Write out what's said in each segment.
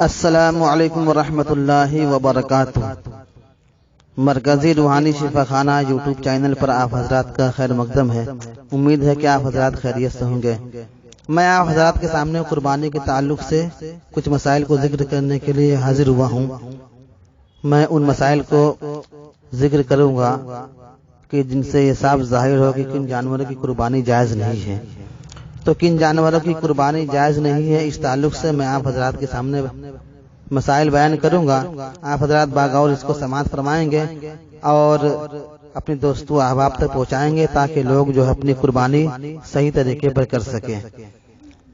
السلام علیکم ورحمۃ اللہ وبرکاتہ۔ مرکزی روحانی شفا خانہ یوٹیوب چینل پر آپ حضرات کا خیر مقدم ہے۔ امید ہے کہ آپ حضرات خیریت سے ہوں گے۔ میں آپ حضرات کے سامنے قربانی کے تعلق سے کچھ مسائل کو ذکر کرنے کے لیے حاضر ہوا ہوں۔ میں ان مسائل کو ذکر کروں گا کہ جن سے یہ صاف ظاہر ہو کہ کن جانوروں کی قربانی جائز نہیں ہے۔ تو کن جانوروں کی قربانی جائز نہیں ہے، اس تعلق سے میں آپ حضرات کے سامنے مسائل بیان کروں گا۔ آپ حضرات باغور اس کو سماعت فرمائیں گے اور اپنے دوستوں احباب تک پہنچائیں گے تاکہ لوگ جو ہے اپنی قربانی صحیح طریقے پر کر سکیں۔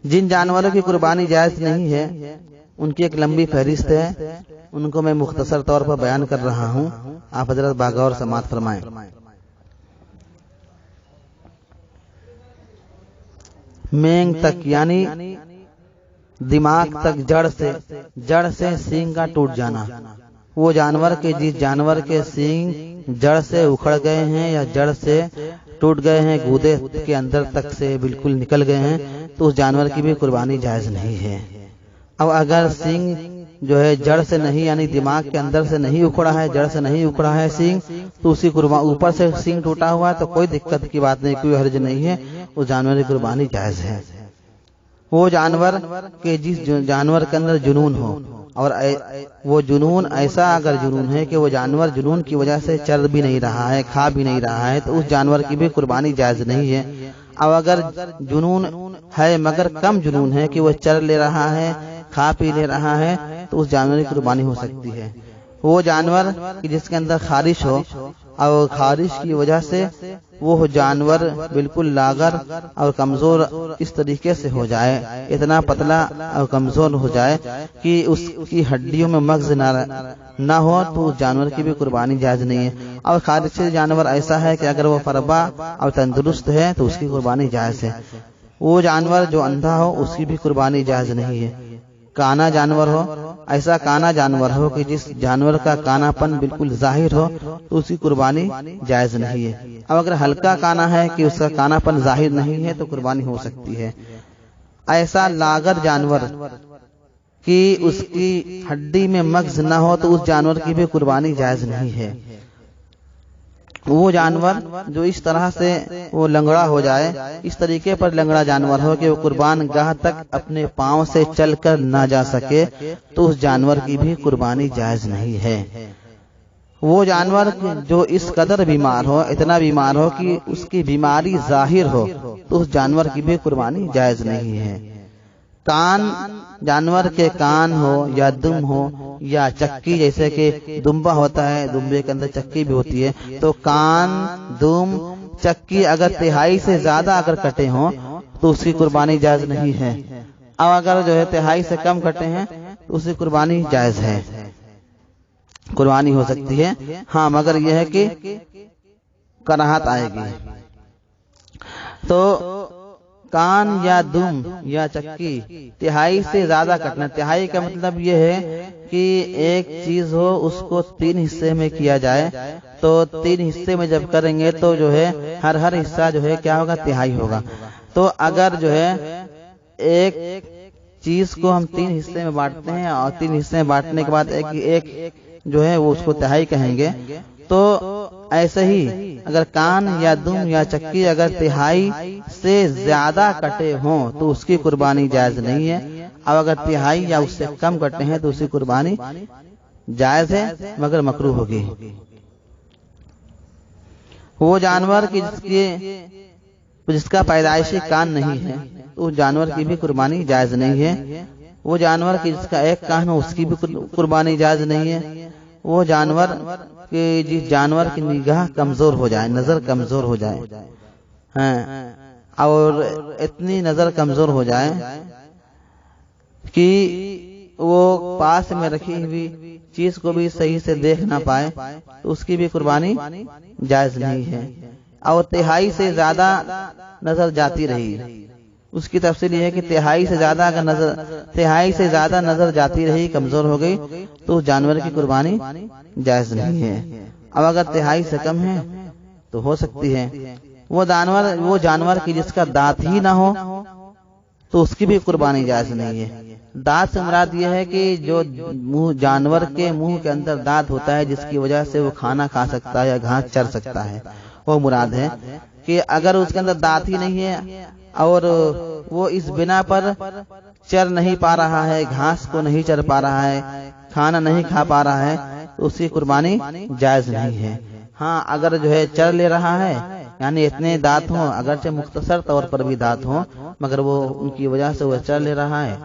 جن جانوروں کی قربانی جائز نہیں ہے ان کی ایک لمبی فہرست ہے، ان کو میں مختصر طور پر بیان کر رہا ہوں، آپ حضرات باغور سماعت فرمائیں۔ مینگ تک یعنی دماغ تک جڑ سے سینگ کا ٹوٹ جانا۔ وہ جانور کے جس جانور کے سینگ جڑ سے اکھڑ گئے ہیں یا جڑ سے ٹوٹ گئے ہیں، گودے کے اندر تک سے بالکل نکل گئے ہیں، تو اس جانور کی بھی قربانی جائز نہیں ہے۔ اب اگر سینگ جو ہے جڑ سے نہیں یعنی دماغ کے اندر سے نہیں اکھڑا ہے، جڑ سے نہیں اکھڑا ہے سینگ، تو اسی قربانی اوپر سے سینگ ٹوٹا ہوا ہے تو کوئی دقت کی بات نہیں، کوئی حرج نہیں ہے، اس جانور کی قربانی جائز ہے۔ وہ جانور کہ جس جانور کے اندر جنون ہو، اور وہ جنون ایسا اگر جنون ہے کہ وہ جانور جنون کی وجہ سے چر بھی نہیں رہا ہے، کھا بھی نہیں رہا ہے، تو اس جانور کی بھی قربانی جائز نہیں ہے۔ اب اگر جنون ہے مگر کم جنون ہے کہ وہ چر لے رہا ہے، کھا پی لے رہا ہے، تو اس جانور کی قربانی ہو سکتی ہے۔ وہ جانور جس کے اندر خارش ہو اور خارش کی وجہ سے وہ جانور بالکل لاغر اور کمزور اس طریقے سے ہو جائے، اتنا پتلا اور کمزور ہو جائے کہ اس کی ہڈیوں میں مغز نہ ہو، تو اس جانور کی بھی قربانی جائز نہیں ہے۔ اور خارشی جانور ایسا ہے کہ اگر وہ فربا اور تندرست ہے تو اس کی قربانی جائز ہے۔ وہ جانور جو اندھا ہو اس کی بھی قربانی جائز نہیں ہے۔ کانا جانور ہو، ایسا کانا جانور ہو کہ جس جانور کا کانا پن بالکل ظاہر ہو، تو اس کی قربانی جائز نہیں ہے۔ اب اگر ہلکا کانا ہے کہ اس کا کانا پن ظاہر نہیں ہے تو قربانی ہو سکتی ہے۔ ایسا لاغر جانور کہ اس کی ہڈی میں مغز نہ ہو تو اس جانور کی بھی قربانی جائز نہیں ہے۔ وہ جانور جو اس طرح سے وہ لنگڑا ہو جائے، اس طریقے پر لنگڑا جانور ہو کہ وہ قربان گاہ تک اپنے پاؤں سے چل کر نہ جا سکے، تو اس جانور کی بھی قربانی جائز نہیں ہے۔ وہ جانور جو اس قدر بیمار ہو، اتنا بیمار ہو کہ اس کی بیماری ظاہر ہو، تو اس جانور کی بھی قربانی جائز نہیں ہے۔ کان جانور کے کان ہو یا دم ہو یا چکی، جیسے کہ دمبا ہوتا ہے، دمبے کے اندر چکی بھی ہوتی ہے، تو کان، دم، چکی اگر تہائی سے زیادہ اگر کٹے ہوں تو اس کی قربانی جائز نہیں ہے۔ اب اگر جو ہے تہائی سے کم کٹے ہیں تو اس کی قربانی جائز ہے، قربانی ہو سکتی ہے۔ ہاں مگر یہ ہے کہ کراہت آئے گی۔ تو کان یا دم یا چکی تہائی سے زیادہ کٹنا، تہائی کا مطلب یہ ہے کہ ایک چیز ہو اس کو 3 حصے میں کیا جائے، تو 3 حصے میں جب کریں گے تو جو ہے ہر حصہ جو ہے کیا ہوگا، تہائی ہوگا۔ تو اگر جو ہے ایک چیز کو ہم 3 حصے میں بانٹتے ہیں اور 3 حصے میں بانٹنے کے بعد ایک جو ہے وہ اس کو تہائی کہیں گے، تو ایسے ہی اگر کان یا دم یا چکی اگر تہائی سے زیادہ کٹے ہوں تو اس کی قربانی جائز نہیں ہے۔ اب اگر تہائی یا اس سے کم کٹے ہیں تو اس کی قربانی جائز ہے مگر مکروہ ہوگی۔ وہ جانور جس کا پیدائشی کان نہیں ہے تو اس جانور کی بھی قربانی جائز نہیں ہے۔ وہ جانور جس کا ایک کان ہو اس کی بھی قربانی جائز نہیں ہے۔ وہ جانور کہ جس جانور کی نگاہ کمزور ہو جائے، نظر کمزور ہو جائے، اور اتنی نظر کمزور ہو جائے کہ وہ پاس میں رکھی ہوئی چیز کو بھی صحیح سے دیکھ نہ پائے، تو اس کی بھی قربانی جائز نہیں ہے۔ اور تہائی سے زیادہ نظر جاتی رہی، اس کی تفصیل یہ ہے کہ تہائی سے زیادہ نظر جاتی رہی، کمزور ہو گئی، تو اس جانور کی قربانی جائز نہیں ہے۔ اب اگر تہائی سے کم ہے تو ہو سکتی ہے۔ وہ جانور کی جس کا دانت ہی نہ ہو تو اس کی بھی قربانی جائز نہیں ہے۔ دانت سے مراد یہ ہے کہ جو جانور کے منہ کے اندر دانت ہوتا ہے جس کی وجہ سے وہ کھانا کھا سکتا ہے یا گھاس چر سکتا ہے، وہ مراد ہے۔ کہ اگر اس کے اندر دانت ہی نہیں ہے اور وہ اس بنا پر چر نہیں پا رہا ہے، گھاس کو نہیں چر پا رہا ہے، کھانا نہیں کھا پا رہا ہے، تو اس کی قربانی جائز نہیں ہے۔ ہاں اگر جو ہے چر لے رہا ہے، یعنی اتنے دانت ہوں، اگرچہ مختصر طور پر بھی دانت ہوں، مگر وہ ان کی وجہ سے وہ چر لے رہا ہے،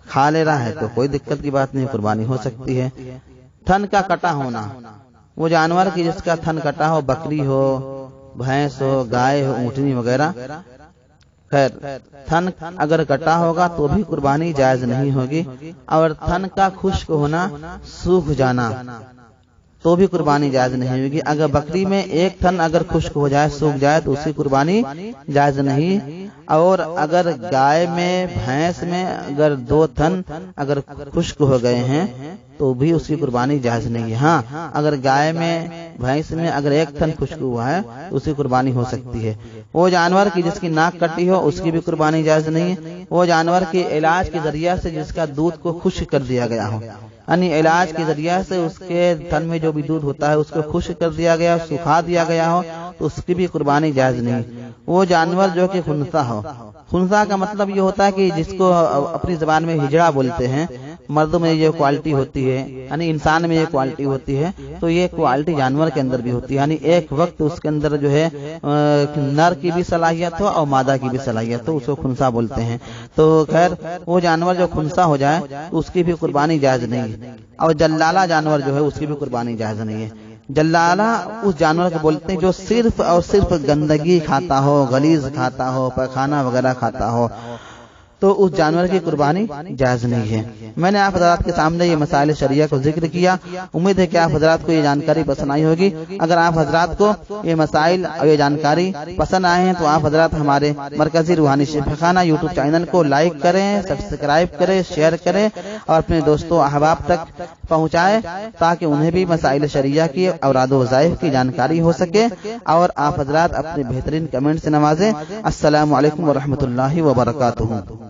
کھا لے رہا ہے، تو کوئی دقت کی بات نہیں، قربانی ہو سکتی ہے۔ تھن کا کٹا ہونا، وہ جانور کی جس کا تھن کٹا ہو، بکری ہو، بھینس ہو، گائے ہو، اونٹنی وغیرہ، خیر تھن اگر کٹا ہوگا تو بھی قربانی جائز نہیں ہوگی، اور تھن کا خشک ہونا، سوکھ جانا، تو بھی قربانی جائز نہیں ہوگی۔ اگر بکری میں ایک تھن اگر خشک ہو جائے، سوکھ جائے، تو اس کی قربانی جائز نہیں، اور اگر گائے میں، بھینس میں اگر 2 تھن اگر خشک ہو گئے ہیں تو بھی اس کی قربانی جائز نہیں ہے۔ ہاں اگر گائے میں، بھینس میں اگر 1 تھن خشک ہوا ہے تو اس کی قربانی ہو سکتی ہے۔ وہ جانور کی جس کی ناک کٹی ہو، اس کی بھی قربانی جائز نہیں ہے۔ وہ جانور کے علاج کے ذریعہ سے جس کا دودھ کو خشک کر دیا گیا ہو، یعنی علاج کے ذریعہ سے اس کے تھن میں جو بھی دودھ ہوتا ہے اس کو خشک کر دیا گیا، سکھا دیا گیا ہو، تو اس کی بھی قربانی جائز نہیں۔ وہ جانور جو کہ خنثی ہو، خنثی کا مطلب یہ ہوتا ہے کہ جس کو اپنی زبان میں ہجڑا بولتے ہیں، مردوں میں یہ کوالٹی ہوتی ہے، یعنی انسان میں یہ کوالٹی ہوتی ہے، تو یہ کوالٹی جانور کے اندر بھی ہوتی ہے، یعنی ایک وقت اس کے اندر جو ہے نر کی بھی صلاحیت ہو اور مادہ کی بھی صلاحیت ہو، اس کو خنثی بولتے ہیں۔ تو خیر وہ جانور جو خنثی ہو جائے اس کی بھی قربانی جائز نہیں ہے، اور جلالہ جانور جو ہے اس کی بھی قربانی جائز نہیں ہے۔ جلالہ اس جانور کو بولتے ہیں جو صرف اور صرف گندگی کھاتا ہو، غلیظ کھاتا ہو، پخانہ وغیرہ کھاتا ہو، تو اس جانور کی قربانی جائز نہیں ہے۔ میں نے آپ حضرات کے سامنے یہ مسائل شریعہ کو ذکر کیا، امید ہے کہ آپ حضرات کو یہ جانکاری پسند آئی ہوگی۔ اگر آپ حضرات کو یہ مسائل اور یہ جانکاری پسند آئے ہیں تو آپ حضرات ہمارے مرکزی روحانی شفا خانہ یوٹیوب چینل کو لائک کریں، سبسکرائب کریں، شیئر کریں، اور اپنے دوستوں احباب تک پہنچائیں تاکہ انہیں بھی مسائل شریعہ کی اوراد و وظائف کی جانکاری ہو سکے، اور آپ حضرات اپنے بہترین کمنٹ سے نوازیں۔ السلام علیکم ورحمۃ اللہ وبرکاتہ۔